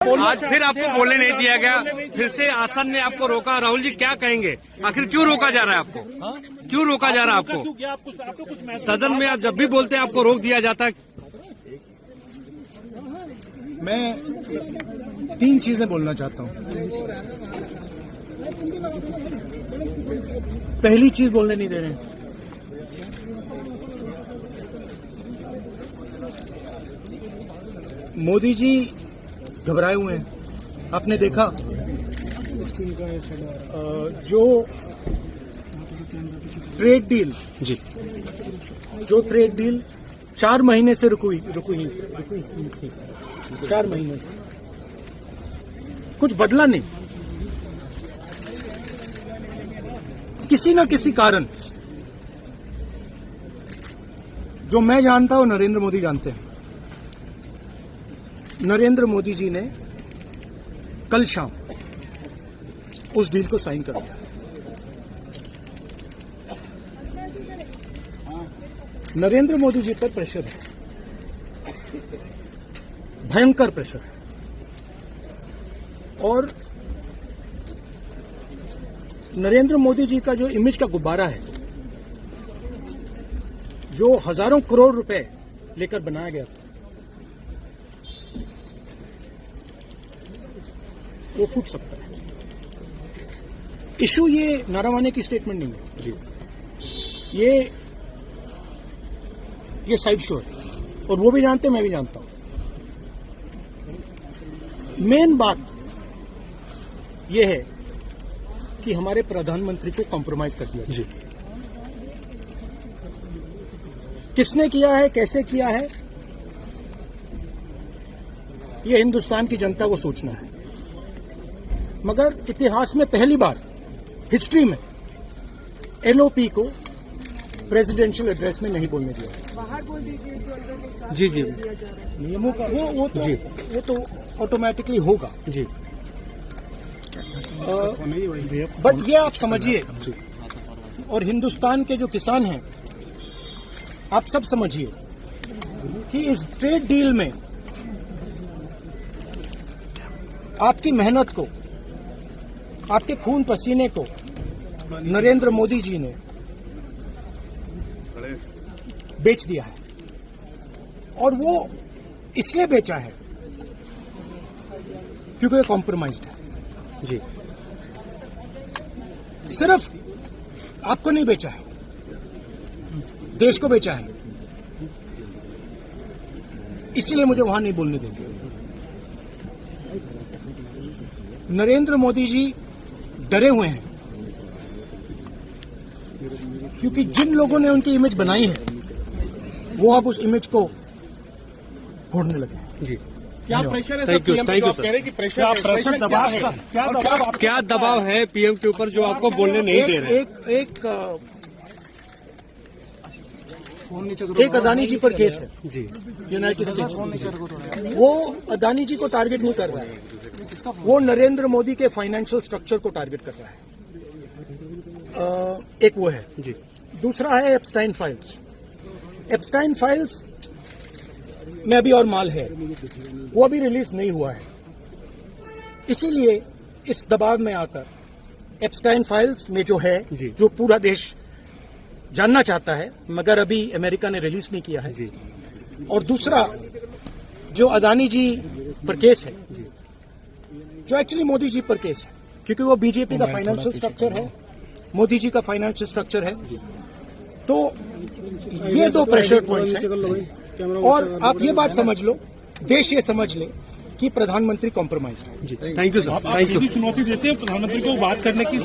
आज फिर आपको बोलने नहीं दिया गया, फिर से आसन ने आपको रोका। राहुल जी क्या कहेंगे, आखिर क्यों रोका जा रहा है आपको? क्यों रोका जा रहा है आपको? सदन में आप जब भी बोलते हैं आपको रोक दिया जाता है। मैं 3 चीजें बोलना चाहता हूं। पहली चीज बोलने नहीं दे रहे हैं। मोदी जी घबराए हुए हैं। आपने देखा जो ट्रेड डील जी, जो ट्रेड डील 4 महीने से रुकी 4 महीने कुछ बदला नहीं। किसी न किसी कारण, जो मैं जानता हूं नरेंद्र मोदी जानते हैं, नरेंद्र मोदी जी ने कल शाम उस डील को साइन कर दिया। नरेंद्र मोदी जी पर प्रेशर है, भयंकर प्रेशर है, और नरेंद्र मोदी जी का जो इमेज का गुब्बारा है, जो हजारों करोड़ रुपए लेकर बनाया गया था, वो फूट सकता है। इशू ये नारावाने की स्टेटमेंट नहीं है जी, ये साइड शो है, और वो भी जानते हैं, मैं भी जानता हूं। मेन बात ये है कि हमारे प्रधानमंत्री को कॉम्प्रोमाइज कर दिया जी। किसने किया है, कैसे किया है, ये हिंदुस्तान की जनता को सोचना है। मगर इतिहास में पहली बार हिस्ट्री में एलओपी को प्रेसिडेंशियल एड्रेस में नहीं बोलने दिया। बाहर बोल दीजिए जो अंदर में जी जी, नियमों का वो तो ऑटोमेटिकली होगा जी। बट ये आप समझिए, और हिंदुस्तान के जो किसान हैं, आप सब समझिए कि इस ट्रेड डील में आपकी मेहनत को, आपके खून पसीने को नरेंद्र मोदी जी ने बेच दिया है। और वो इसलिए बेचा है क्योंकि वो कॉम्प्रोमाइज्ड है जी। सिर्फ आपको नहीं बेचा है, देश को बेचा है। इसलिए मुझे वहां नहीं बोलने देंगे। नरेंद्र मोदी जी डरे हुए हैं, क्योंकि जिन लोगों ने उनकी इमेज बनाई है, वो अब उस इमेज को फोड़ने लगे जी। क्या प्रेशर है सर पीएम पे? आप कह रहे हैं कि प्रेशर दबाव है, क्या दबाव है पीएम के ऊपर जो आपको बोलने नहीं दे रहे? एक अदानी जी पर केस है जी, यूनाइटेड स्टेट्स। वो अदानी जी को टारगेट नहीं कर रहा है, वो नरेंद्र मोदी के फाइनेंशियल स्ट्रक्चर को टारगेट कर रहा है। एक वो है जी। दूसरा है एप्स्टाइन फाइल्स। एप्स्टाइन फाइल्स में अभी और माल है, वो अभी रिलीज नहीं हुआ है। इसीलिए इस दबाव में आकर एप्स्टाइन फाइल्स में जो है, जो पूरा देश जानना चाहता है, मगर अभी अमेरिका ने रिलीज नहीं किया है जी। और दूसरा जो अदानी जी पर केस है जी, जो एक्चुअली मोदी जी पर केस है, क्योंकि वो बीजेपी का फाइनेंशियल स्ट्रक्चर है, मोदी जी का फाइनेंशियल स्ट्रक्चर है। तो ये 2 प्रेशर पॉइंट्स हैं। और आप ये बात समझ लो, देश ये समझ ले कि प्रधानमंत्री कॉम्प्रोमाइज है जी। Thank you sir, thank you. चुनौती देते हैं प्रधानमंत्री को बात करने की।